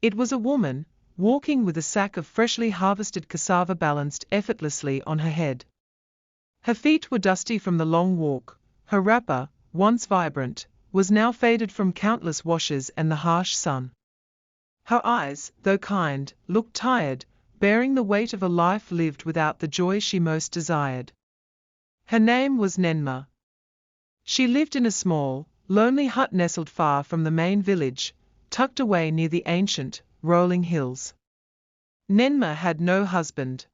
It was a woman, walking with a sack of freshly harvested cassava balanced effortlessly on her head. Her feet were dusty from the long walk, her wrapper, once vibrant, was now faded from countless washes and the harsh sun. Her eyes, though kind, looked tired, bearing the weight of a life lived without the joy she most desired. Her name was Nenma. She lived in a small, lonely hut nestled far from the main village, tucked away near the ancient, rolling hills. Nenma had no husband.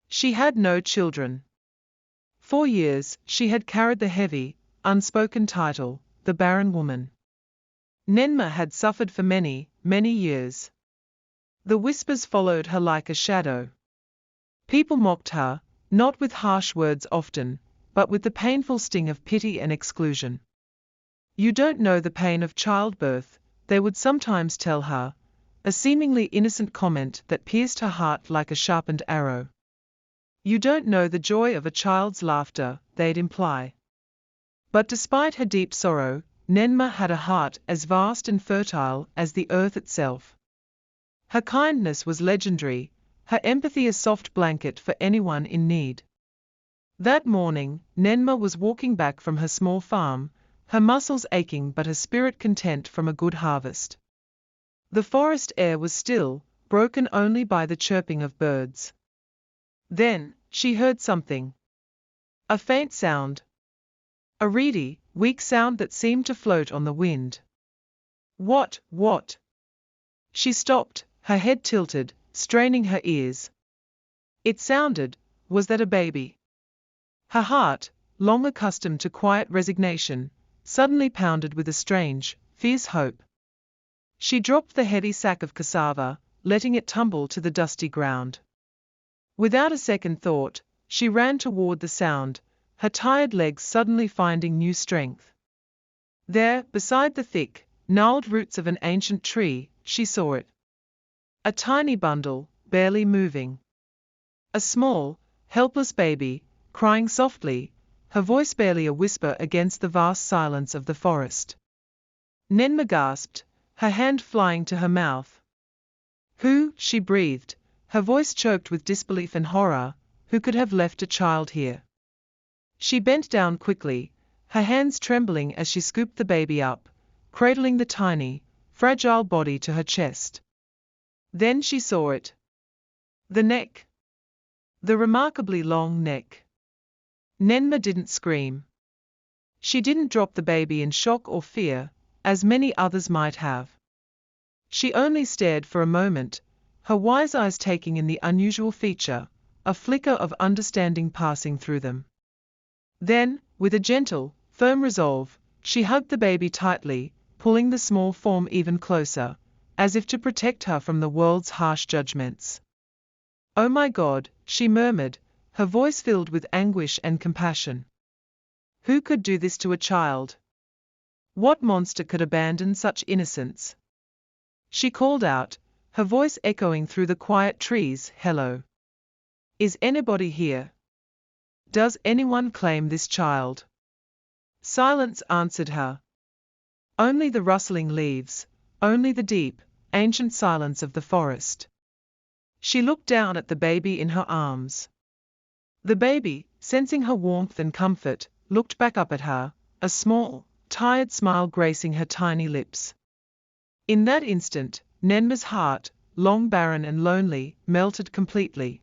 She had no children. 4 years she had carried the heavy, unspoken title, the barren woman. Nenma had suffered for many, many years. The whispers followed her like a shadow. People mocked her, not with harsh words often, but with the painful sting of pity and exclusion. You don't know the pain of childbirth, they would sometimes tell her, a seemingly innocent comment that pierced her heart like a sharpened arrow. You don't know the joy of a child's laughter, they'd imply. But despite her deep sorrow, Nenma had a heart as vast and fertile as the earth itself. Her kindness was legendary, her empathy a soft blanket for anyone in need. That morning, Nenma was walking back from her small farm, her muscles aching but her spirit content from a good harvest. The forest air was still, broken only by the chirping of birds. Then, she heard something. A faint sound. A reedy, weak sound that seemed to float on the wind. What? She stopped, her head tilted, straining her ears. It sounded, was that a baby? Her heart, long accustomed to quiet resignation, suddenly pounded with a strange, fierce hope. She dropped the heavy sack of cassava, letting it tumble to the dusty ground. Without a second thought, she ran toward the sound, her tired legs suddenly finding new strength. There, beside the thick, gnarled roots of an ancient tree, she saw it. A tiny bundle, barely moving. A small, helpless baby, crying softly, her voice barely a whisper against the vast silence of the forest. Nenma gasped, her hand flying to her mouth. Who, she breathed, her voice choked with disbelief and horror, who could have left a child here? She bent down quickly, her hands trembling as she scooped the baby up, cradling the tiny, fragile body to her chest. Then she saw it. The neck. The remarkably long neck. Nenma didn't scream. She didn't drop the baby in shock or fear, as many others might have. She only stared for a moment, her wise eyes taking in the unusual feature, a flicker of understanding passing through them. Then, with a gentle, firm resolve, she hugged the baby tightly, pulling the small form even closer, as if to protect her from the world's harsh judgments. "Oh my God," she murmured, her voice filled with anguish and compassion. Who could do this to a child? What monster could abandon such innocence? She called out, her voice echoing through the quiet trees, "Hello. Is anybody here? Does anyone claim this child?" Silence answered her. Only the rustling leaves, only the deep, ancient silence of the forest. She looked down at the baby in her arms. The baby, sensing her warmth and comfort, looked back up at her, a small, tired smile gracing her tiny lips. In that instant, Nenma's heart, long barren and lonely, melted completely.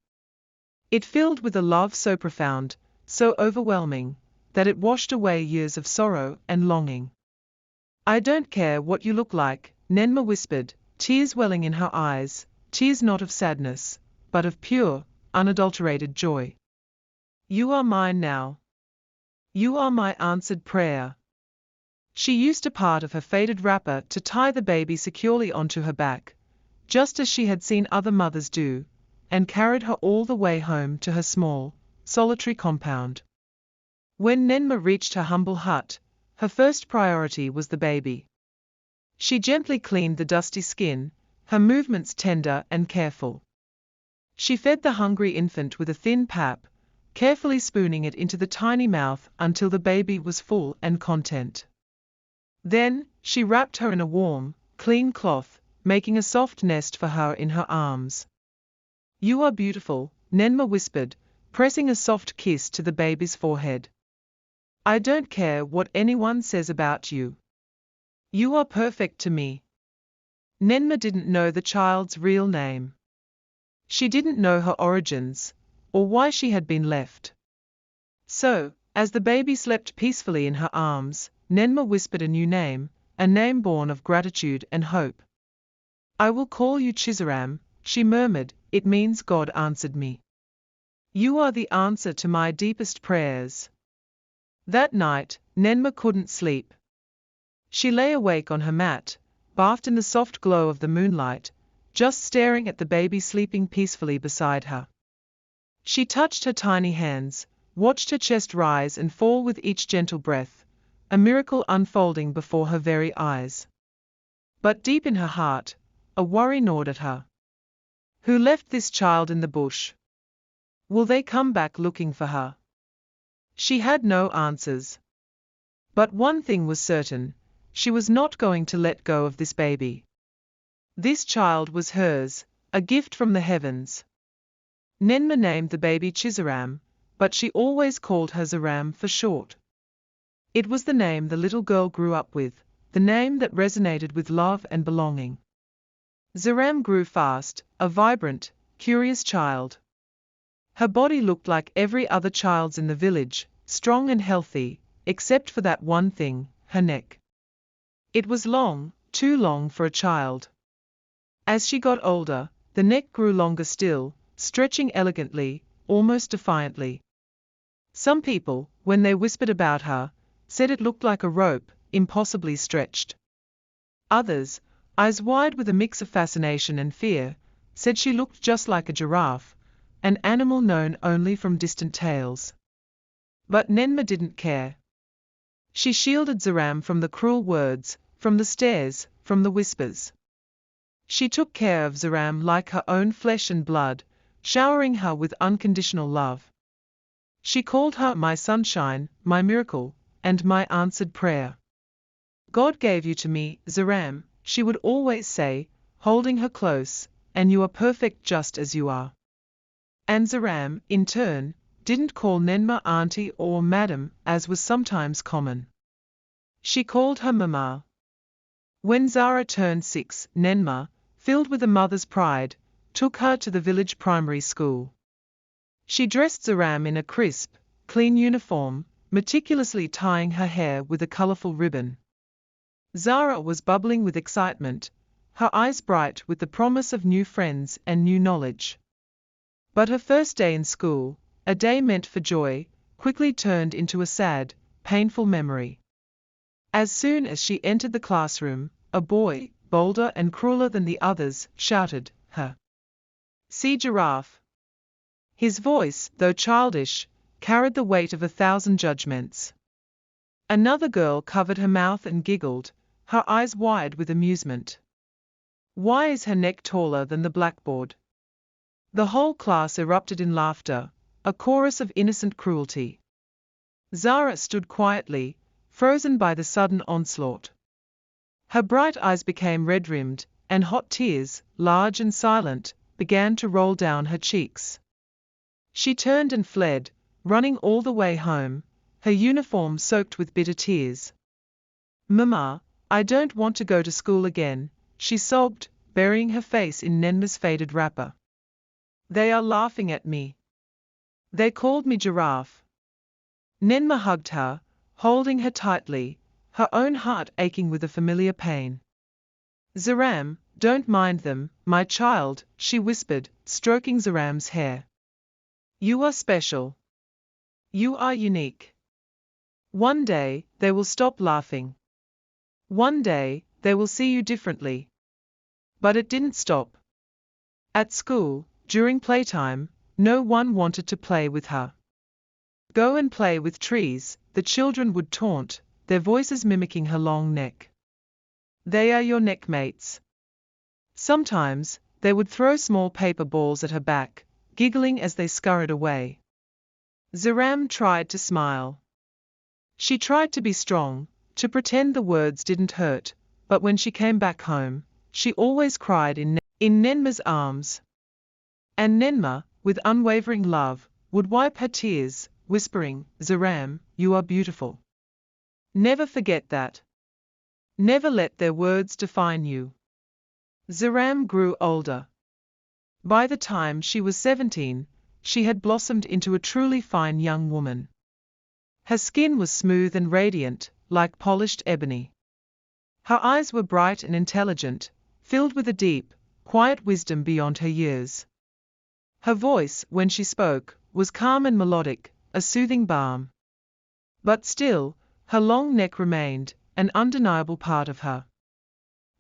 It filled with a love so profound, so overwhelming, that it washed away years of sorrow and longing. "I don't care what you look like," Nenma whispered, tears welling in her eyes, tears not of sadness, but of pure, unadulterated joy. "You are mine now. You are my answered prayer." She used a part of her faded wrapper to tie the baby securely onto her back, just as she had seen other mothers do, and carried her all the way home to her small, solitary compound. When Nenma reached her humble hut, her first priority was the baby. She gently cleaned the dusty skin, her movements tender and careful. She fed the hungry infant with a thin pap, carefully spooning it into the tiny mouth until the baby was full and content. Then, she wrapped her in a warm, clean cloth, making a soft nest for her in her arms. "You are beautiful," Nenma whispered, pressing a soft kiss to the baby's forehead. "I don't care what anyone says about you. You are perfect to me." Nenma didn't know the child's real name. She didn't know her origins, or why she had been left. So, as the baby slept peacefully in her arms, Nenma whispered a new name, a name born of gratitude and hope. "I will call you Chizaram," she murmured, "it means God answered me. You are the answer to my deepest prayers." That night, Nenma couldn't sleep. She lay awake on her mat, bathed in the soft glow of the moonlight, just staring at the baby sleeping peacefully beside her. She touched her tiny hands, watched her chest rise and fall with each gentle breath, a miracle unfolding before her very eyes. But deep in her heart, a worry gnawed at her. Who left this child in the bush? Will they come back looking for her? She had no answers. But one thing was certain, she was not going to let go of this baby. This child was hers, a gift from the heavens. Nenma named the baby Chizaram, but she always called her Zaram for short. It was the name the little girl grew up with, the name that resonated with love and belonging. Zaram grew fast, a vibrant, curious child. Her body looked like every other child's in the village, strong and healthy, except for that one thing, her neck. It was long, too long for a child. As she got older, the neck grew longer still, stretching elegantly, almost defiantly. Some people, when they whispered about her, said it looked like a rope, impossibly stretched. Others, eyes wide with a mix of fascination and fear, said she looked just like a giraffe, an animal known only from distant tales. But Nenma didn't care. She shielded Zaram from the cruel words, from the stares, from the whispers. She took care of Zaram like her own flesh and blood, showering her with unconditional love. She called her my sunshine, my miracle, and my answered prayer. "God gave you to me, Zaram," she would always say, holding her close, "and you are perfect just as you are." And Zaram, in turn, didn't call Nenma auntie or madam, as was sometimes common. She called her Mama. When Zara turned 6, Nenma, filled with a mother's pride, took her to the village primary school. She dressed Zaram in a crisp, clean uniform, meticulously tying her hair with a colorful ribbon. Zara was bubbling with excitement, her eyes bright with the promise of new friends and new knowledge. But her first day in school, a day meant for joy, quickly turned into a sad, painful memory. As soon as she entered the classroom, a boy, bolder and crueler than the others, shouted, "Her! See giraffe!" His voice, though childish, carried the weight of 1,000 judgments. Another girl covered her mouth and giggled, her eyes wide with amusement. "Why is her neck taller than the blackboard?" The whole class erupted in laughter, a chorus of innocent cruelty. Zara stood quietly, frozen by the sudden onslaught. Her bright eyes became red-rimmed, and hot tears, large and silent, began to roll down her cheeks. She turned and fled, running all the way home, her uniform soaked with bitter tears. "Mama, I don't want to go to school again," she sobbed, burying her face in Nenma's faded wrapper. "They are laughing at me. They called me giraffe." Nenma hugged her, holding her tightly, her own heart aching with a familiar pain. "Zaram, don't mind them, my child," she whispered, stroking Zaram's hair. "You are special. You are unique. One day, they will stop laughing. One day, they will see you differently." But it didn't stop. At school, during playtime, no one wanted to play with her. "Go and play with trees," the children would taunt, their voices mimicking her long neck. "They are your neckmates." Sometimes, they would throw small paper balls at her back, giggling as they scurried away. Zaram tried to smile. She tried to be strong, to pretend the words didn't hurt, but when she came back home, she always cried in Nenma's arms. And Nenma, with unwavering love, would wipe her tears, whispering, "Zaram, you are beautiful. Never forget that. Never let their words define you." Zaram grew older. By the time she was 17, she had blossomed into a truly fine young woman. Her skin was smooth and radiant, like polished ebony. Her eyes were bright and intelligent, filled with a deep, quiet wisdom beyond her years. Her voice, when she spoke, was calm and melodic, a soothing balm. But still, her long neck remained an undeniable part of her.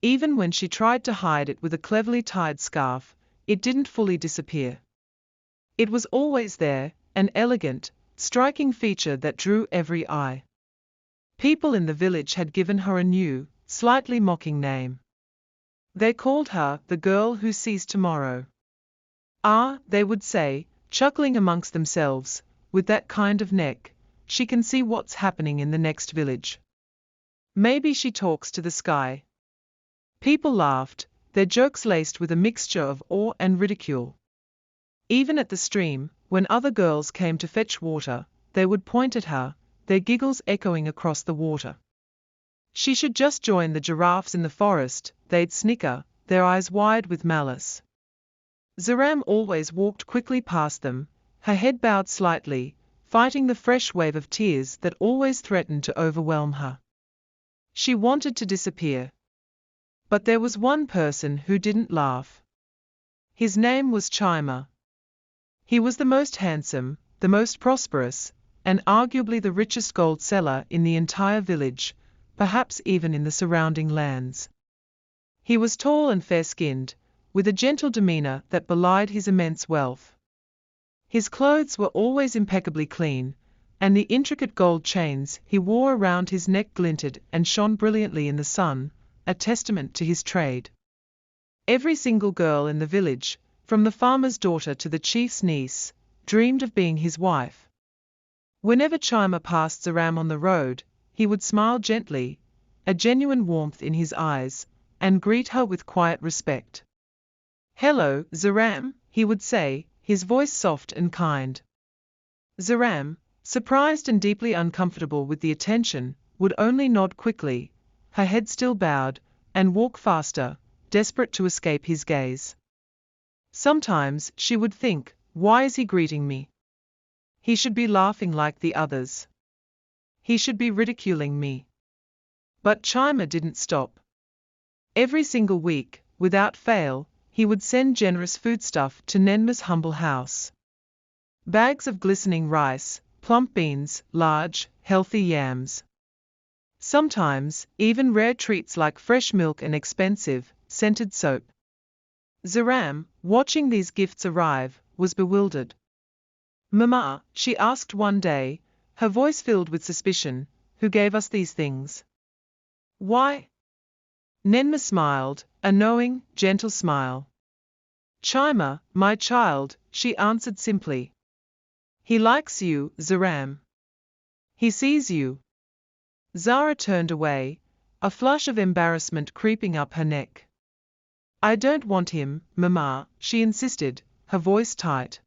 Even when she tried to hide it with a cleverly tied scarf, it didn't fully disappear. It was always there, an elegant, striking feature that drew every eye. People in the village had given her a new, slightly mocking name. They called her the girl who sees tomorrow. "Ah," they would say, chuckling amongst themselves, "with that kind of neck, she can see what's happening in the next village. Maybe she talks to the sky." People laughed, their jokes laced with a mixture of awe and ridicule. Even at the stream, when other girls came to fetch water, they would point at her, their giggles echoing across the water. She should just join the giraffes in the forest, they'd snicker, their eyes wide with malice. Zaram always walked quickly past them, her head bowed slightly, fighting the fresh wave of tears that always threatened to overwhelm her. She wanted to disappear. But there was one person who didn't laugh. His name was Chima. He was the most handsome, the most prosperous, and arguably the richest gold seller in the entire village, perhaps even in the surrounding lands. He was tall and fair-skinned, with a gentle demeanor that belied his immense wealth. His clothes were always impeccably clean, and the intricate gold chains he wore around his neck glinted and shone brilliantly in the sun, a testament to his trade. Every single girl in the village, from the farmer's daughter to the chief's niece, dreamed of being his wife. Whenever Chima passed Zaram on the road, he would smile gently, a genuine warmth in his eyes, and greet her with quiet respect. "Hello, Zaram," he would say, his voice soft and kind. Zaram, surprised and deeply uncomfortable with the attention, would only nod quickly, her head still bowed, and walk faster, desperate to escape his gaze. Sometimes she would think, "Why is he greeting me? He should be laughing like the others. He should be ridiculing me." But Chima didn't stop. Every single week, without fail, he would send generous foodstuff to Nenma's humble house. Bags of glistening rice, plump beans, large, healthy yams. Sometimes, even rare treats like fresh milk and expensive, scented soap. Zaram, watching these gifts arrive, was bewildered. "Mama," she asked one day, her voice filled with suspicion, "who gave us these things?" "Why?" Nenma smiled, a knowing, gentle smile. "Chima, my child," she answered simply. "He likes you, Zaram. He sees you." Zara turned away, a flush of embarrassment creeping up her neck. "I don't want him, Mama," she insisted, her voice tight.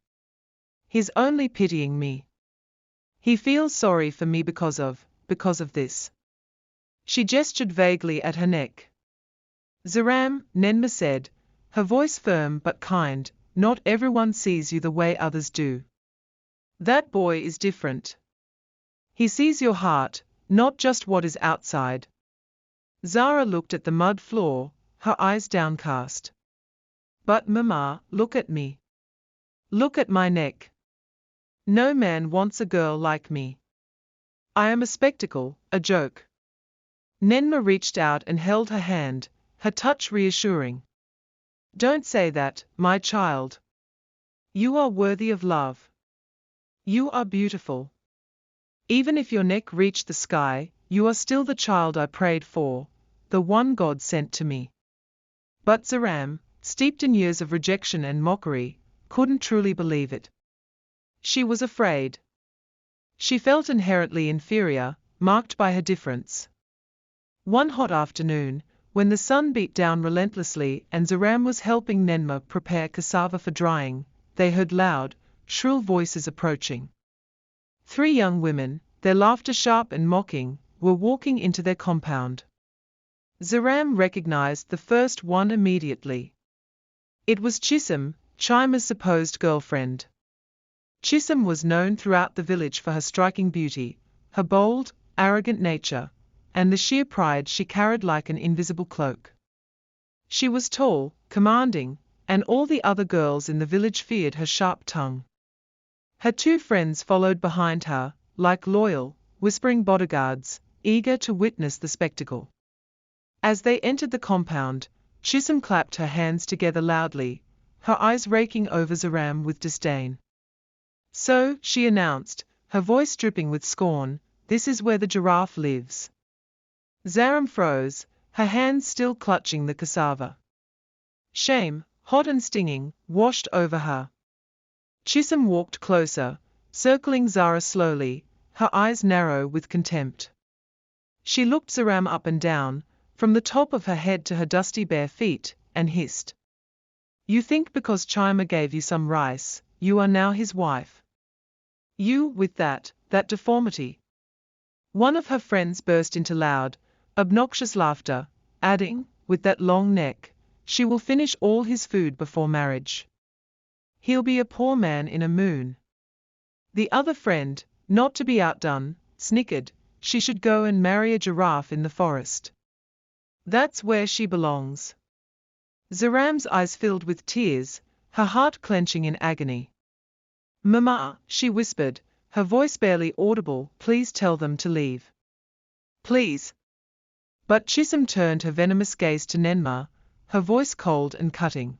"He's only pitying me. He feels sorry for me because of this." She gestured vaguely at her neck. "Zaram," Nenma said, her voice firm but kind, "not everyone sees you the way others do. That boy is different. He sees your heart, not just what is outside." Zara looked at the mud floor, her eyes downcast. "But Mama, look at me. Look at my neck. No man wants a girl like me. I am a spectacle, a joke." Nenma reached out and held her hand, her touch reassuring. "Don't say that, my child. You are worthy of love. You are beautiful. Even if your neck reached the sky, you are still the child I prayed for, the one God sent to me." But Zaram, steeped in years of rejection and mockery, couldn't truly believe it. She was afraid. She felt inherently inferior, marked by her difference. One hot afternoon, when the sun beat down relentlessly and Zaram was helping Nenma prepare cassava for drying, they heard loud, shrill voices approaching. 3 young women, their laughter sharp and mocking, were walking into their compound. Zaram recognized the first one immediately. It was Chisholm, Chima's supposed girlfriend. Chisholm was known throughout the village for her striking beauty, her bold, arrogant nature, and the sheer pride she carried like an invisible cloak. She was tall, commanding, and all the other girls in the village feared her sharp tongue. Her 2 friends followed behind her, like loyal, whispering bodyguards, eager to witness the spectacle. As they entered the compound, Chisholm clapped her hands together loudly, her eyes raking over Zaram with disdain. "So," she announced, her voice dripping with scorn, "this is where the giraffe lives." Zaram froze, her hands still clutching the cassava. Shame, hot and stinging, washed over her. Chisholm walked closer, circling Zara slowly, her eyes narrow with contempt. She looked Zaram up and down, from the top of her head to her dusty bare feet, and hissed. "You think because Chima gave you some rice, you are now his wife? You, with that deformity?" One of her friends burst into loud, obnoxious laughter, adding, "With that long neck, she will finish all his food before marriage. He'll be a poor man in a moon." The other friend, not to be outdone, snickered, "She should go and marry a giraffe in the forest. That's where she belongs." Zaram's eyes filled with tears, her heart clenching in agony. "Mama," she whispered, her voice barely audible, "please tell them to leave. Please." But Chisholm turned her venomous gaze to Nenma, her voice cold and cutting.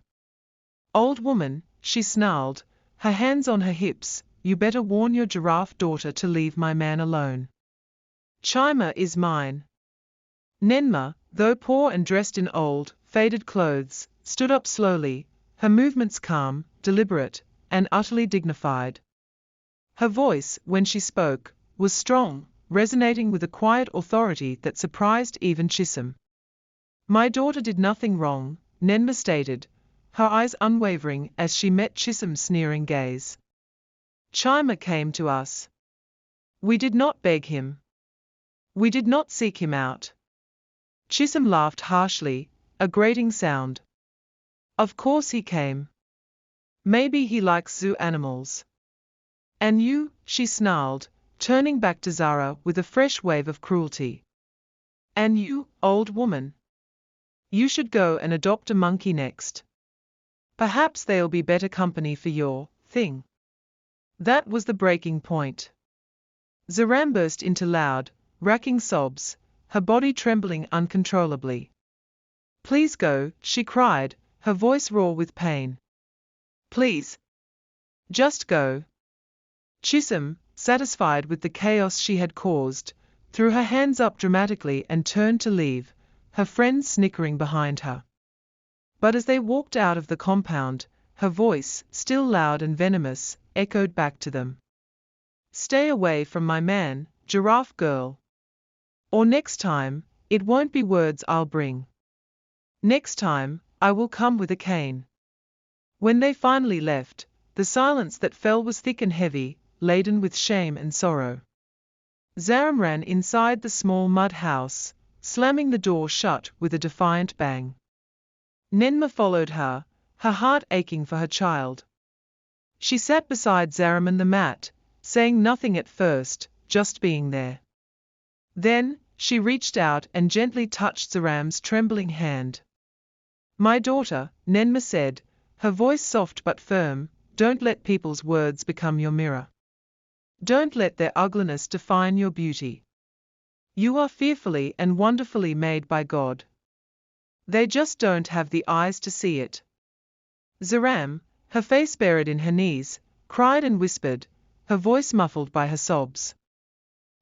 "Old woman," she snarled, her hands on her hips, "you better warn your giraffe daughter to leave my man alone. Chima is mine." Nenma, though poor and dressed in old, faded clothes, stood up slowly, her movements calm, deliberate, and utterly dignified. Her voice, when she spoke, was strong, resonating with a quiet authority that surprised even Chisholm. "My daughter did nothing wrong," Nenma stated, her eyes unwavering as she met Chisholm's sneering gaze. "Chima came to us. We did not beg him. We did not seek him out." Chisholm laughed harshly, a grating sound. "Of course he came. Maybe he likes zoo animals. And you," she snarled, turning back to Zara with a fresh wave of cruelty. "And you, old woman. You should go and adopt a monkey next. Perhaps they'll be better company for your thing." That was the breaking point. Zaram burst into loud, racking sobs, her body trembling uncontrollably. "Please go," she cried, her voice raw with pain. "Please. Just go." Chisholm, satisfied with the chaos she had caused, threw her hands up dramatically and turned to leave, her friends snickering behind her. But as they walked out of the compound, her voice, still loud and venomous, echoed back to them. "Stay away from my man, giraffe girl. Or next time, it won't be words I'll bring. Next time, I will come with a cane." When they finally left, the silence that fell was thick and heavy, laden with shame and sorrow. Zaram ran inside the small mud house, slamming the door shut with a defiant bang. Nenma followed her, her heart aching for her child. She sat beside Zaram on the mat, saying nothing at first, just being there. Then, she reached out and gently touched Zaram's trembling hand. "My daughter," Nenma said, her voice soft but firm, "don't let people's words become your mirror. Don't let their ugliness define your beauty. You are fearfully and wonderfully made by God. They just don't have the eyes to see it." Zaram, her face buried in her knees, cried and whispered, her voice muffled by her sobs.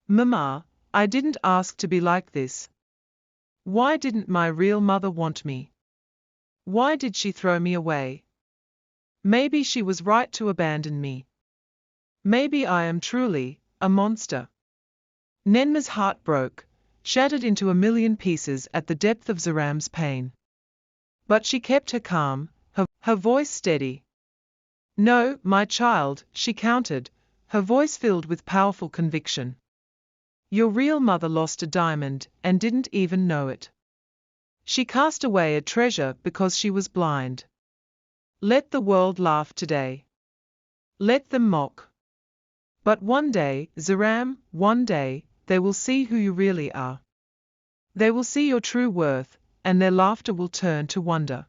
"Mama, I didn't ask to be like this. Why didn't my real mother want me? Why did she throw me away? Maybe she was right to abandon me. Maybe I am truly a monster." Nenma's heart broke, shattered into a million pieces at the depth of Zaram's pain. But she kept her calm, her voice steady. "No, my child," she countered, her voice filled with powerful conviction. "Your real mother lost a diamond and didn't even know it. She cast away a treasure because she was blind. Let the world laugh today. Let them mock. But one day, Zaram, one day, they will see who you really are. They will see your true worth, and their laughter will turn to wonder."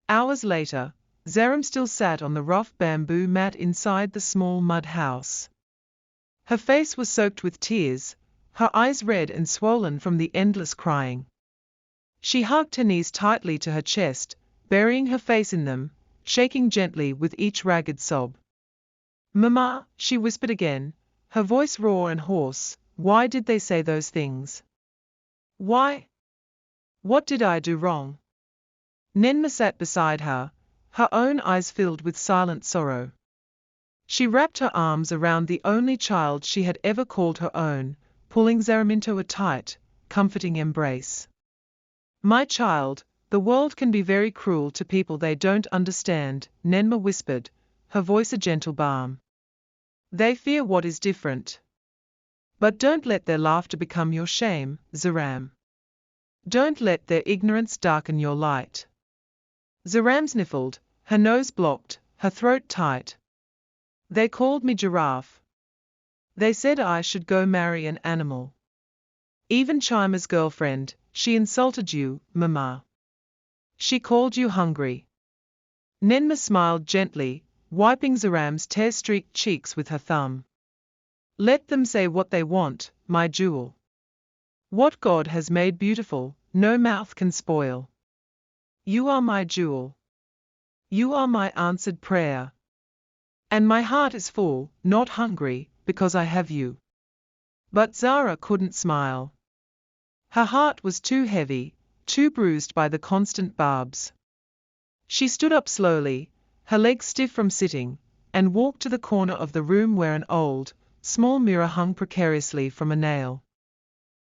Hours later, Zaram still sat on the rough bamboo mat inside the small mud house. Her face was soaked with tears, her eyes red and swollen from the endless crying. She hugged her knees tightly to her chest, burying her face in them, shaking gently with each ragged sob. "Mama," she whispered again, her voice raw and hoarse, "why did they say those things? Why? What did I do wrong?" Nenma sat beside her, her own eyes filled with silent sorrow. She wrapped her arms around the only child she had ever called her own, pulling Zaram into a tight, comforting embrace. "My child, the world can be very cruel to people they don't understand," Nenma whispered, her voice a gentle balm. "They fear what is different. But don't let their laughter become your shame, Zaram. Don't let their ignorance darken your light." Zaram sniffled, her nose blocked, her throat tight. "They called me giraffe. They said I should go marry an animal. Even Chima's girlfriend, she insulted you, Mama. She called you hungry." Nenma smiled gently, wiping Zaram's tear-streaked cheeks with her thumb. "Let them say what they want, my jewel. What God has made beautiful, no mouth can spoil. You are my jewel. You are my answered prayer. And my heart is full, not hungry, because I have you." But Zara couldn't smile. Her heart was too heavy, too bruised by the constant barbs. She stood up slowly, her legs stiff from sitting, and walked to the corner of the room where an old, small mirror hung precariously from a nail.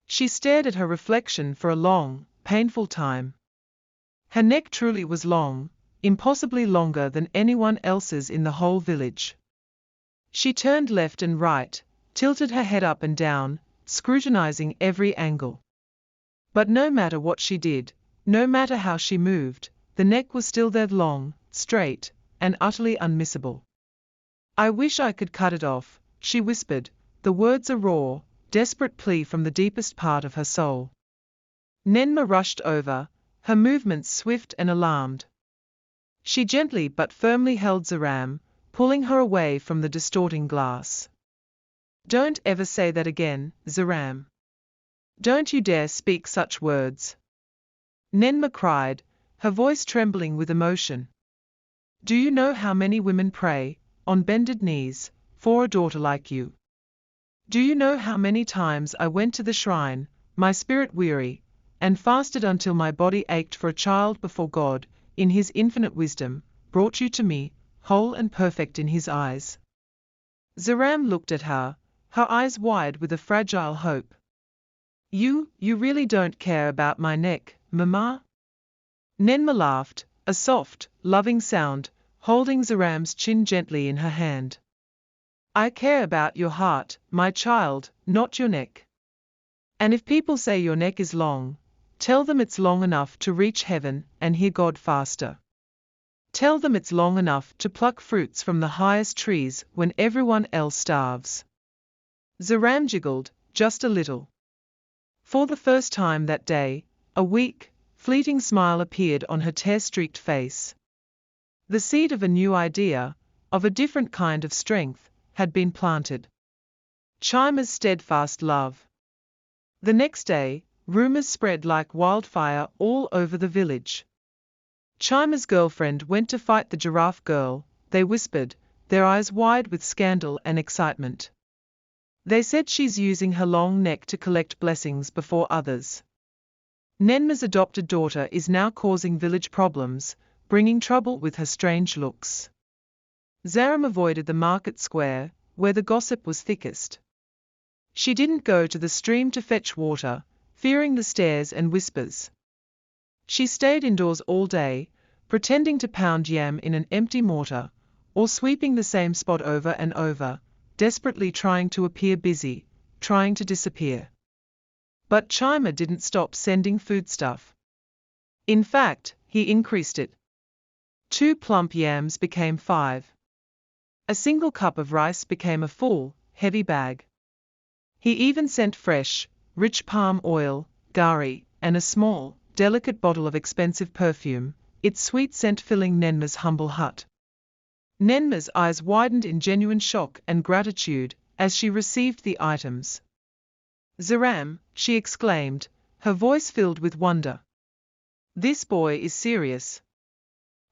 She stared at her reflection for a long, painful time. Her neck truly was long, impossibly longer than anyone else's in the whole village. She turned left and right, tilted her head up and down, scrutinizing every angle. But no matter what she did, no matter how she moved, the neck was still there, long, straight, and utterly unmissable. "I wish I could cut it off," she whispered, the words a raw, desperate plea from the deepest part of her soul. Nenma rushed over, her movements swift and alarmed. She gently but firmly held Zaram, pulling her away from the distorting glass. "Don't ever say that again, Zaram. Don't you dare speak such words," Nenma cried, her voice trembling with emotion. "Do you know how many women pray, on bended knees, for a daughter like you? Do you know how many times I went to the shrine, my spirit weary, and fasted until my body ached for a child before God, in His infinite wisdom, brought you to me, whole and perfect in His eyes?" Zaram looked at her, her eyes wide with a fragile hope. You really don't care about my neck, Mama?" Nenma laughed, a soft, loving sound, holding Zaram's chin gently in her hand. "I care about your heart, my child, not your neck. And if people say your neck is long, tell them it's long enough to reach heaven and hear God faster. Tell them it's long enough to pluck fruits from the highest trees when everyone else starves." Zaram jiggled, just a little. For the first time that day, a weak, fleeting smile appeared on her tear-streaked face. The seed of a new idea, of a different kind of strength, had been planted. Chima's steadfast love. The next day, rumors spread like wildfire all over the village. Chima's girlfriend went to fight the giraffe girl, they whispered, their eyes wide with scandal and excitement. They said she's using her long neck to collect blessings before others. Nenma's adopted daughter is now causing village problems, bringing trouble with her strange looks. Zaram avoided the market square, where the gossip was thickest. She didn't go to the stream to fetch water, fearing the stares and whispers. She stayed indoors all day, pretending to pound yam in an empty mortar, or sweeping the same spot over and over, desperately trying to appear busy, trying to disappear. But Chima didn't stop sending foodstuff. In fact, he increased it. 2 plump yams became 5. A single cup of rice became a full, heavy bag. He even sent fresh, rich palm oil, gari, and a small, delicate bottle of expensive perfume, its sweet scent filling Nenma's humble hut. Nenma's eyes widened in genuine shock and gratitude as she received the items. Zaram, she exclaimed, her voice filled with wonder. This boy is serious.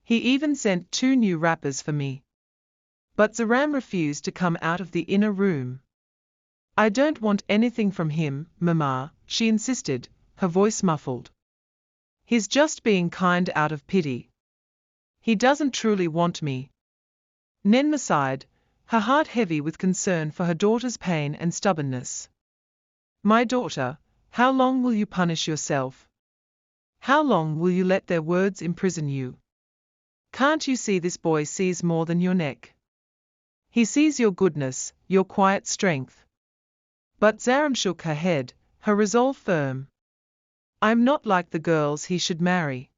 He even sent 2 new wrappers for me. But Zaram refused to come out of the inner room. I don't want anything from him, Mama, she insisted, her voice muffled. He's just being kind out of pity. He doesn't truly want me. Nenma sighed, her heart heavy with concern for her daughter's pain and stubbornness. My daughter, how long will you punish yourself? How long will you let their words imprison you? Can't you see this boy sees more than your neck? He sees your goodness, your quiet strength. But Zaram shook her head, her resolve firm. I'm not like the girls he should marry.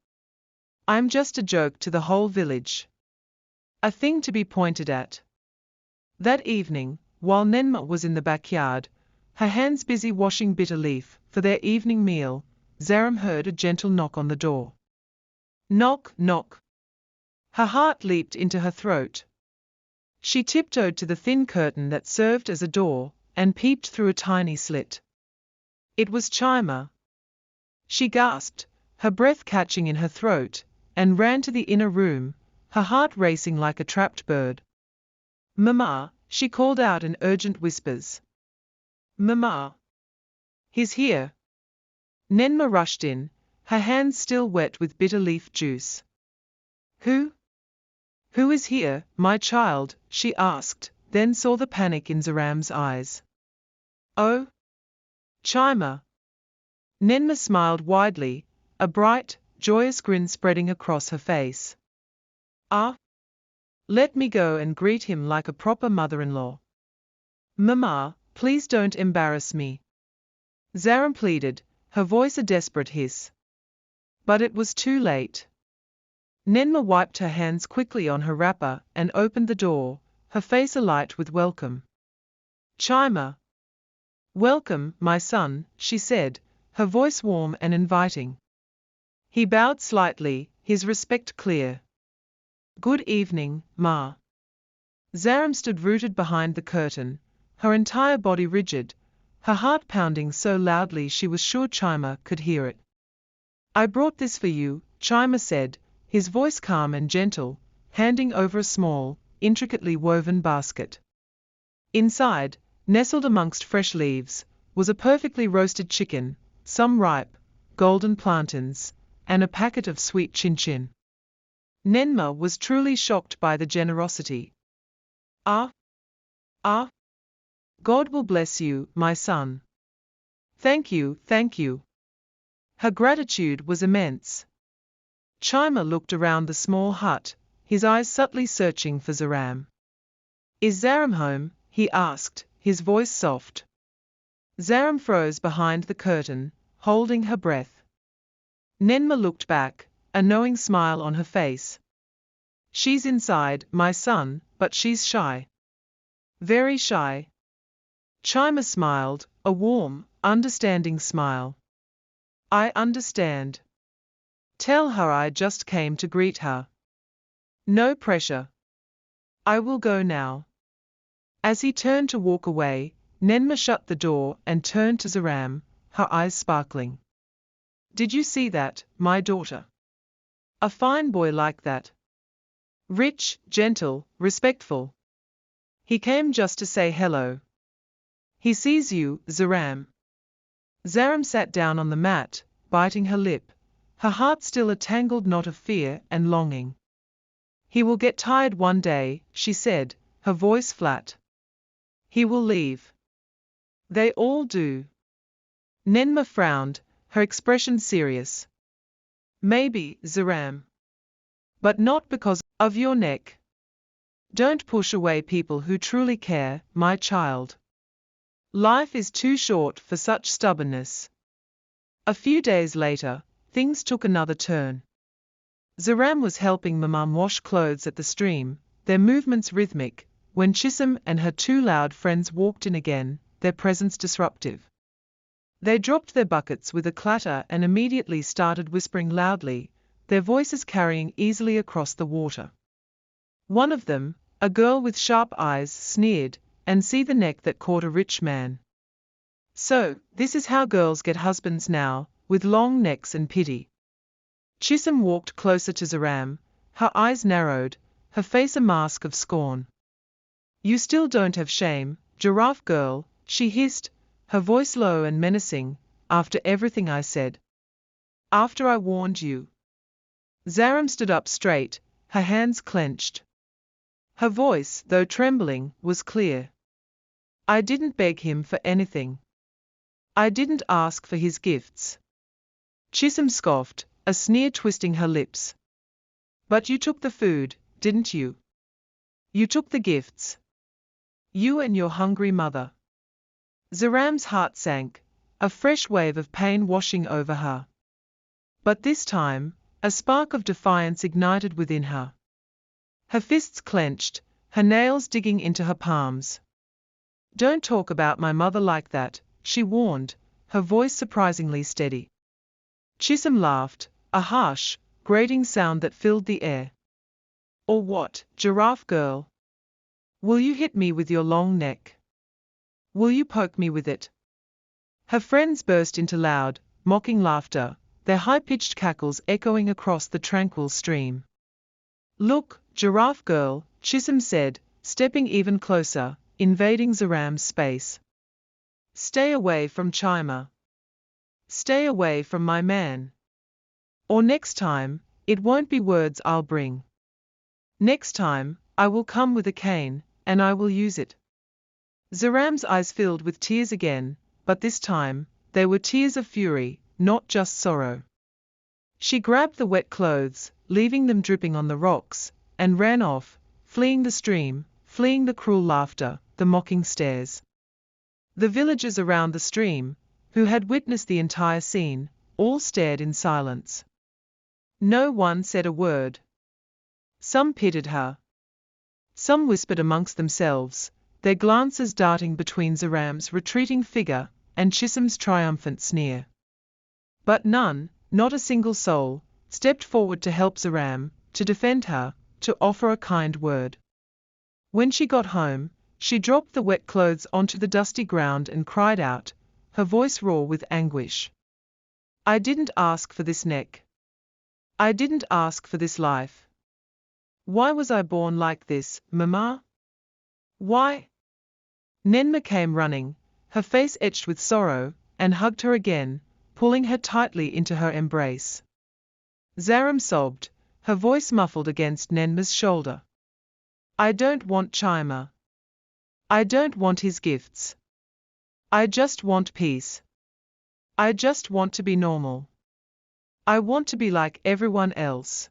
I'm just a joke to the whole village. A thing to be pointed at. That evening, while Nenma was in the backyard, her hands busy washing bitter leaf for their evening meal, Zaram heard a gentle knock on the door. Knock, knock. Her heart leaped into her throat. She tiptoed to the thin curtain that served as a door, and peeped through a tiny slit. It was Chima. She gasped, her breath catching in her throat, and ran to the inner room, her heart racing like a trapped bird. Mama, she called out in urgent whispers. Mama. He's here. Nenma rushed in, her hands still wet with bitter leaf juice. Who? Who is here, my child? She asked, then saw the panic in Zaram's eyes. Oh? Chima. Nenma smiled widely, a bright, joyous grin spreading across her face. Ah? Let me go and greet him like a proper mother-in-law. Mama, please don't embarrass me. Zaram pleaded, her voice a desperate hiss. But it was too late. Nenma wiped her hands quickly on her wrapper and opened the door, her face alight with welcome. Chima. Welcome, my son, she said, her voice warm and inviting. He bowed slightly, his respect clear. Good evening, Ma. Zaram stood rooted behind the curtain, her entire body rigid, her heart pounding so loudly she was sure Chima could hear it. I brought this for you, Chima said, his voice calm and gentle, handing over a small, intricately woven basket. Inside, nestled amongst fresh leaves, was a perfectly roasted chicken, some ripe, golden plantains, and a packet of sweet chin-chin. Nenma was truly shocked by the generosity. Ah! Ah! God will bless you, my son. Thank you, thank you. Her gratitude was immense. Chima looked around the small hut, his eyes subtly searching for Zaram. Is Zaram home? He asked, his voice soft. Zaram froze behind the curtain, holding her breath. Nenma looked back, a knowing smile on her face. She's inside, my son, but she's shy. Very shy. Chima smiled, a warm, understanding smile. I understand. Tell her I just came to greet her. No pressure. I will go now. As he turned to walk away, Nenma shut the door and turned to Zaram, her eyes sparkling. Did you see that, my daughter? A fine boy like that. Rich, gentle, respectful. He came just to say hello. He sees you, Zaram. Zaram sat down on the mat, biting her lip, her heart still a tangled knot of fear and longing. He will get tired one day, she said, her voice flat. He will leave. They all do. Nenma frowned, her expression serious. Maybe, Zaram. But not because of your neck. Don't push away people who truly care, my child. Life is too short for such stubbornness. A few days later, things took another turn. Zaram was helping Mamam wash clothes at the stream, their movements rhythmic, when Chisholm and her two loud friends walked in again, their presence disruptive. They dropped their buckets with a clatter and immediately started whispering loudly, their voices carrying easily across the water. One of them, a girl with sharp eyes, sneered, "And see the neck that caught a rich man. So, this is how girls get husbands now, with long necks and pity." Chisholm walked closer to Zaram, her eyes narrowed, her face a mask of scorn. "You still don't have shame, giraffe girl," she hissed, her voice low and menacing, "after everything I said. After I warned you." Zaram stood up straight, her hands clenched. Her voice, though trembling, was clear. "I didn't beg him for anything. I didn't ask for his gifts." Chisholm scoffed, a sneer twisting her lips. "But you took the food, didn't you? You took the gifts. You and your hungry mother." Zaram's heart sank, a fresh wave of pain washing over her. But this time, a spark of defiance ignited within her. Her fists clenched, her nails digging into her palms. "Don't talk about my mother like that," she warned, her voice surprisingly steady. Chisholm laughed, a harsh, grating sound that filled the air. "Or what, giraffe girl? Will you hit me with your long neck? Will you poke me with it?" Her friends burst into loud, mocking laughter, their high-pitched cackles echoing across the tranquil stream. "Look, giraffe girl," Chisholm said, stepping even closer, invading Zaram's space. "Stay away from Chima. Stay away from my man. Or next time, it won't be words I'll bring. Next time, I will come with a cane, and I will use it." Zaram's eyes filled with tears again, but this time, they were tears of fury, not just sorrow. She grabbed the wet clothes, leaving them dripping on the rocks, and ran off, fleeing the stream, fleeing the cruel laughter, the mocking stares. The villagers around the stream, who had witnessed the entire scene, all stared in silence. No one said a word. Some pitied her. Some whispered amongst themselves, their glances darting between Zaram's retreating figure and Chisholm's triumphant sneer. But none, not a single soul, stepped forward to help Zaram, to defend her, to offer a kind word. When she got home, she dropped the wet clothes onto the dusty ground and cried out, her voice raw with anguish. "I didn't ask for this neck. I didn't ask for this life. Why was I born like this, Mama? Why?" Nenma came running, her face etched with sorrow, and hugged her again, pulling her tightly into her embrace. Zaram sobbed, her voice muffled against Nenma's shoulder. "I don't want Chima. I don't want his gifts. I just want peace. I just want to be normal. I want to be like everyone else."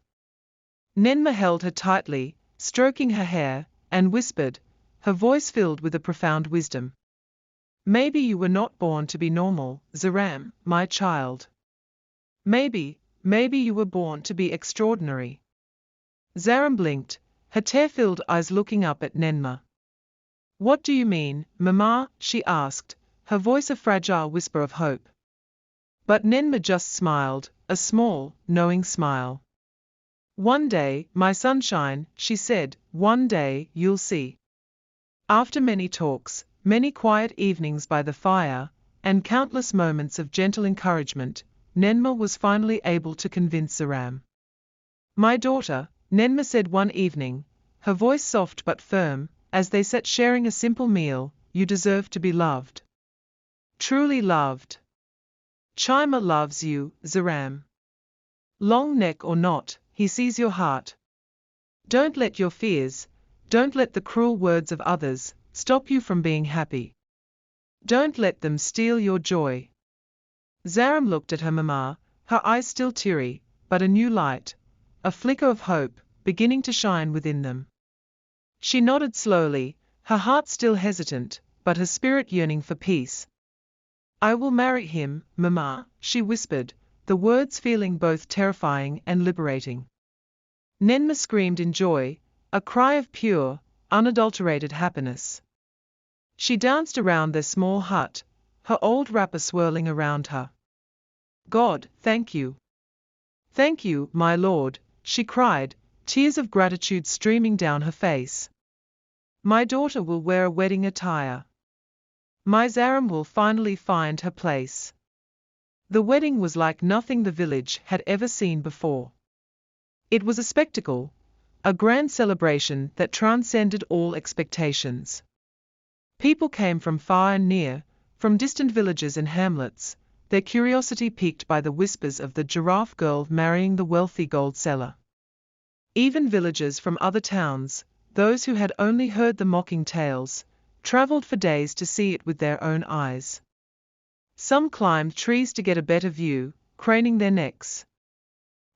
Nenma held her tightly, stroking her hair, and whispered, her voice filled with a profound wisdom. "Maybe you were not born to be normal, Zaram, my child. Maybe you were born to be extraordinary." Zaram blinked, her tear-filled eyes looking up at Nenma. "What do you mean, Mama?" she asked, her voice a fragile whisper of hope. But Nenma just smiled, a small, knowing smile. "One day, my sunshine," she said, "one day, you'll see." After many talks, many quiet evenings by the fire, and countless moments of gentle encouragement, Nenma was finally able to convince Zaram. "My daughter," Nenma said one evening, her voice soft but firm, as they sat sharing a simple meal, "you deserve to be loved. Truly loved. Chima loves you, Zaram. Long neck or not, he sees your heart. Don't let your fears, don't let the cruel words of others, stop you from being happy. Don't let them steal your joy. Zaram looked at her mama, her eyes still teary, but a new light, a flicker of hope, beginning to shine within them. She nodded slowly, her heart still hesitant, but her spirit yearning for peace. I will marry him, Mama, she whispered, the words feeling both terrifying and liberating. Nenma screamed in joy, a cry of pure, unadulterated happiness. She danced around their small hut, her old wrapper swirling around her. God, thank you. Thank you, my lord, she cried, tears of gratitude streaming down her face. My daughter will wear a wedding attire. My Zaram will finally find her place. The wedding was like nothing the village had ever seen before. It was a spectacle, a grand celebration that transcended all expectations. People came from far and near, from distant villages and hamlets, their curiosity piqued by the whispers of the giraffe girl marrying the wealthy gold seller. Even villagers from other towns, those who had only heard the mocking tales, traveled for days to see it with their own eyes. Some climbed trees to get a better view, craning their necks.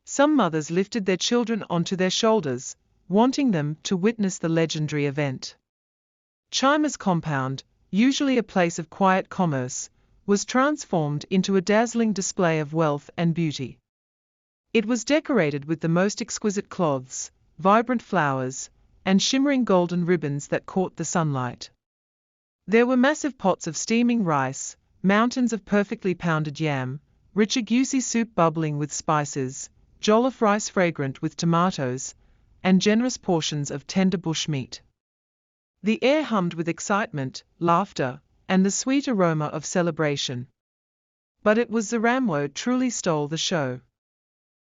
Some mothers lifted their children onto their shoulders, wanting them to witness the legendary event. Chima's compound, usually a place of quiet commerce, was transformed into a dazzling display of wealth and beauty. It was decorated with the most exquisite cloths, vibrant flowers, and shimmering golden ribbons that caught the sunlight. There were massive pots of steaming rice, mountains of perfectly pounded yam, richer goosey soup bubbling with spices, jollof rice fragrant with tomatoes, and generous portions of tender bush meat. The air hummed with excitement, laughter, and the sweet aroma of celebration. But it was Zaram who truly stole the show.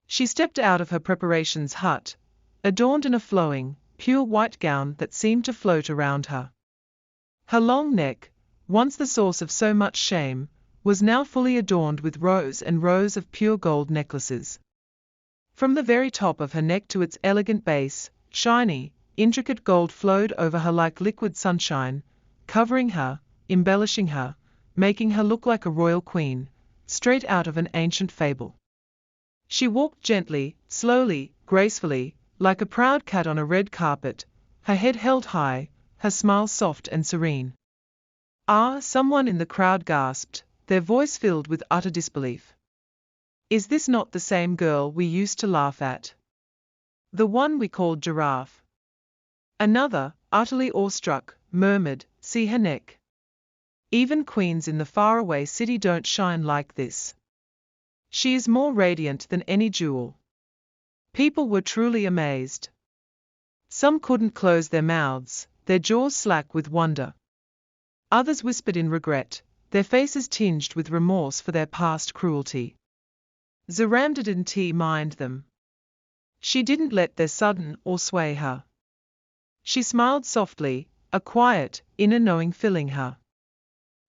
She stepped out of her preparations hut, adorned in a flowing, pure white gown that seemed to float around her. Her long neck, once the source of so much shame, was now fully adorned with rows and rows of pure gold necklaces. From the very top of her neck to its elegant base, shiny, intricate gold flowed over her like liquid sunshine, covering her, embellishing her, making her look like a royal queen, straight out of an ancient fable. She walked gently, slowly, gracefully, like a proud cat on a red carpet, her head held high, her smile soft and serene. Ah, someone in the crowd gasped, their voice filled with utter disbelief. Is this not the same girl we used to laugh at? The one we called Giraffe? Another, utterly awestruck, murmured, see her neck. Even queens in the faraway city don't shine like this. She is more radiant than any jewel. People were truly amazed. Some couldn't close their mouths, their jaws slack with wonder. Others whispered in regret, their faces tinged with remorse for their past cruelty. Zaram didn't mind them. She didn't let their sudden awe sway her. She smiled softly, a quiet, inner knowing filling her.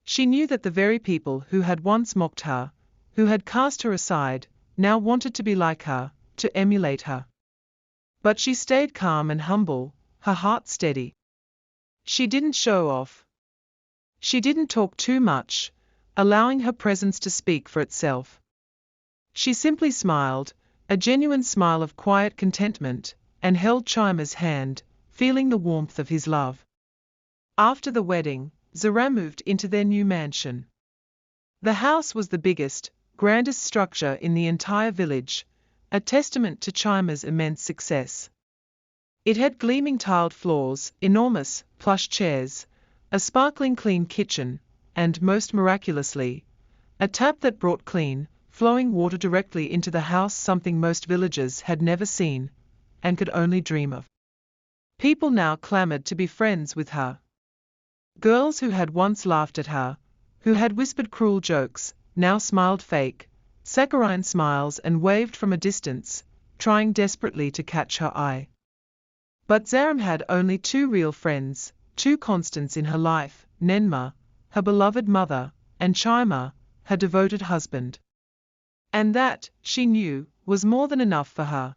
She knew that the very people who had once mocked her, who had cast her aside, now wanted to be like her, to emulate her. But she stayed calm and humble, her heart steady. She didn't show off. She didn't talk too much, allowing her presence to speak for itself. She simply smiled, a genuine smile of quiet contentment, and held Chima's hand, feeling the warmth of his love. After the wedding, Zaram moved into their new mansion. The house was the biggest, grandest structure in the entire village, a testament to Chima's immense success. It had gleaming tiled floors, enormous, plush chairs, a sparkling clean kitchen, and, most miraculously, a tap that brought clean, flowing water directly into the house, something most villagers had never seen, and could only dream of. People now clamored to be friends with her. Girls who had once laughed at her, who had whispered cruel jokes, now smiled fake, saccharine smiles and waved from a distance, trying desperately to catch her eye. But Zaram had only two real friends, two constants in her life, Nenma, her beloved mother, and Chima, her devoted husband. And that, she knew, was more than enough for her.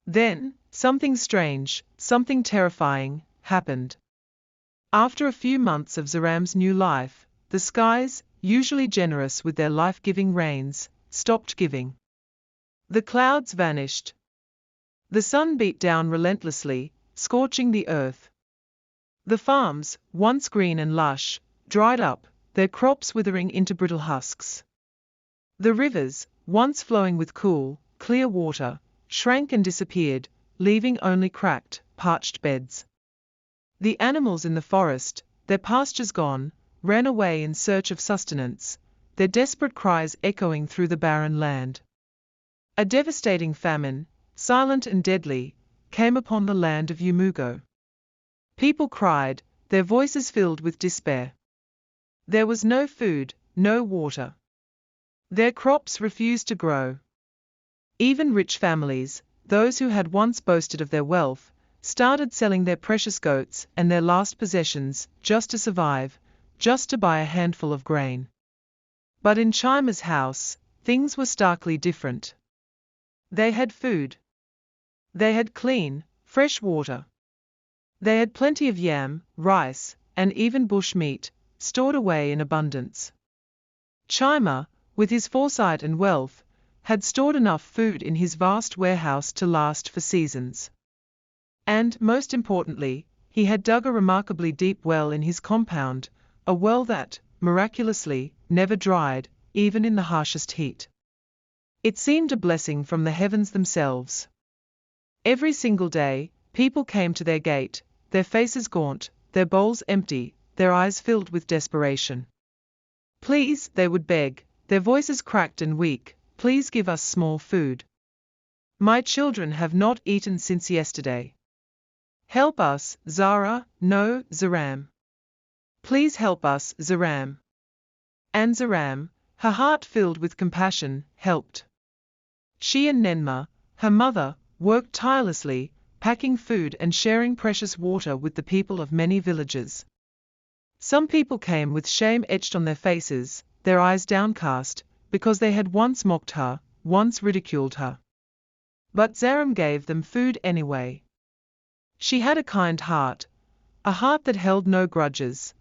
Then, something strange, something terrifying, happened. After a few months of Zaram's new life, the skies, usually generous with their life-giving rains, stopped giving. The clouds vanished. The sun beat down relentlessly, scorching the earth. The farms, once green and lush, dried up, their crops withering into brittle husks. The rivers, once flowing with cool, clear water, shrank and disappeared, leaving only cracked, parched beds. The animals in the forest, their pastures gone, ran away in search of sustenance, their desperate cries echoing through the barren land. A devastating famine, silent and deadly, came upon the land of Umugo. People cried, their voices filled with despair. There was no food, no water. Their crops refused to grow. Even rich families, those who had once boasted of their wealth, started selling their precious goats and their last possessions just to survive, just to buy a handful of grain. But in Chima's house, things were starkly different. They had food. They had clean, fresh water. They had plenty of yam, rice, and even bush meat, stored away in abundance. Chima, with his foresight and wealth, had stored enough food in his vast warehouse to last for seasons. And, most importantly, he had dug a remarkably deep well in his compound, a well that, miraculously, never dried, even in the harshest heat. It seemed a blessing from the heavens themselves. Every single day, people came to their gate, their faces gaunt, their bowls empty, their eyes filled with desperation. Please, they would beg, their voices cracked and weak, please give us small food. My children have not eaten since yesterday. Help us, Zara, no, Zaram. Please help us, Zaram. And Zaram, her heart filled with compassion, helped. She and Nenma, her mother, worked tirelessly, packing food and sharing precious water with the people of many villages. Some people came with shame etched on their faces, their eyes downcast, because they had once mocked her, once ridiculed her. But Zaram gave them food anyway. She had a kind heart, a heart that held no grudges,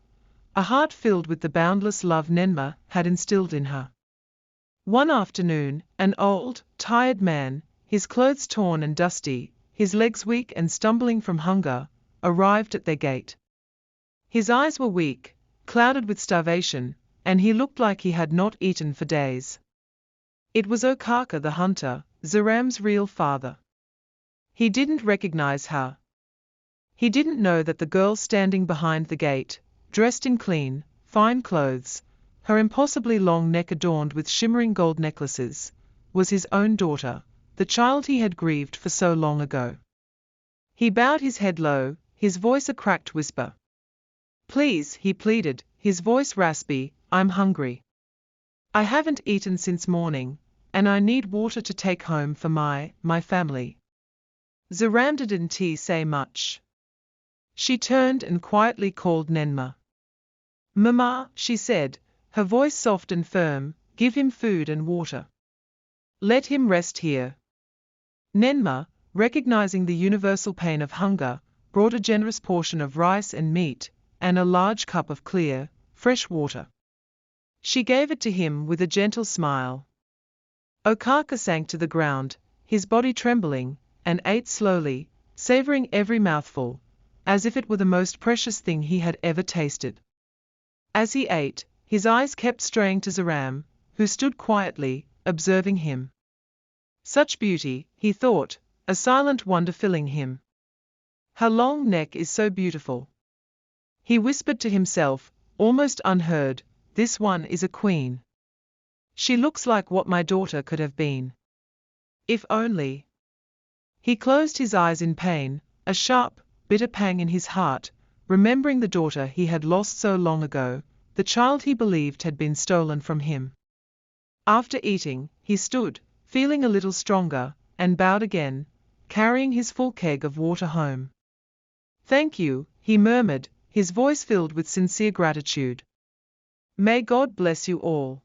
a heart filled with the boundless love Nenma had instilled in her. One afternoon, an old, tired man, his clothes torn and dusty, his legs weak and stumbling from hunger, arrived at their gate. His eyes were weak, clouded with starvation, and he looked like he had not eaten for days. It was Okaka the hunter, Zaram's real father. He didn't recognize her. He didn't know that the girl standing behind the gate, dressed in clean, fine clothes, her impossibly long neck adorned with shimmering gold necklaces, was his own daughter, the child he had grieved for so long ago. He bowed his head low, his voice a cracked whisper. Please, he pleaded, his voice raspy, I'm hungry. I haven't eaten since morning, and I need water to take home for my family. Zaram didn't say much. She turned and quietly called Nenma. Mama, she said, her voice soft and firm, give him food and water. Let him rest here. Nenma, recognizing the universal pain of hunger, brought a generous portion of rice and meat, and a large cup of clear, fresh water. She gave it to him with a gentle smile. Okaka sank to the ground, his body trembling, and ate slowly, savoring every mouthful, as if it were the most precious thing he had ever tasted. As he ate, his eyes kept straying to Zaram, who stood quietly, observing him. Such beauty, he thought, a silent wonder filling him. Her long neck is so beautiful. He whispered to himself, almost unheard, this one is a queen. She looks like what my daughter could have been. If only. He closed his eyes in pain, a sharp, bitter pang in his heart, remembering the daughter he had lost so long ago, the child he believed had been stolen from him. After eating, he stood, feeling a little stronger, and bowed again, carrying his full keg of water home. Thank you, he murmured, his voice filled with sincere gratitude. May God bless you all.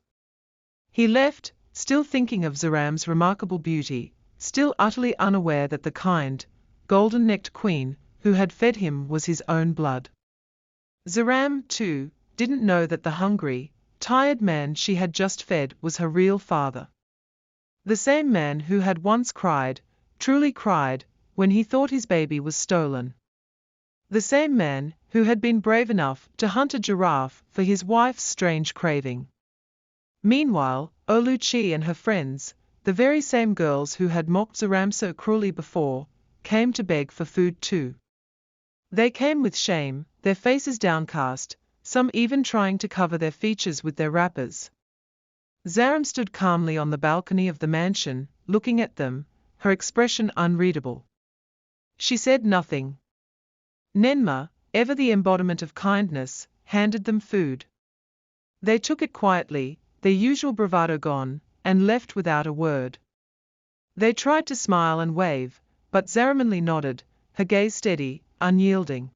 He left, still thinking of Zaram's remarkable beauty, still utterly unaware that the kind, golden-necked queen who had fed him was his own blood. Zaram, too, didn't know that the hungry, tired man she had just fed was her real father. The same man who had once cried, truly cried, when he thought his baby was stolen. The same man who had been brave enough to hunt a giraffe for his wife's strange craving. Meanwhile, Oluchi and her friends, the very same girls who had mocked Zaram so cruelly before, came to beg for food too. They came with shame, their faces downcast, some even trying to cover their features with their wrappers. Zaram stood calmly on the balcony of the mansion, looking at them, her expression unreadable. She said nothing. Nenma, ever the embodiment of kindness, handed them food. They took it quietly, their usual bravado gone, and left without a word. They tried to smile and wave, but Zaram only nodded, her gaze steady, unyielding.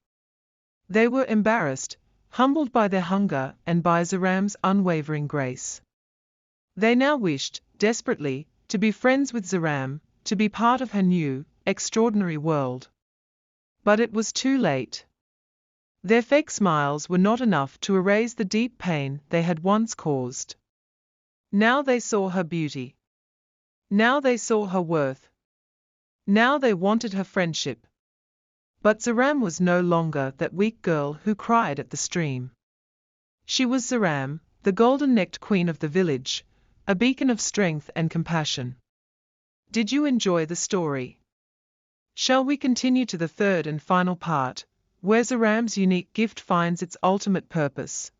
They were embarrassed, humbled by their hunger and by Zaram's unwavering grace. They now wished, desperately, to be friends with Zaram, to be part of her new, extraordinary world. But it was too late. Their fake smiles were not enough to erase the deep pain they had once caused. Now they saw her beauty. Now they saw her worth. Now they wanted her friendship. But Zaram was no longer that weak girl who cried at the stream. She was Zaram, the golden-necked queen of the village, a beacon of strength and compassion. Did you enjoy the story? Shall we continue to the third and final part, where Zaram's unique gift finds its ultimate purpose?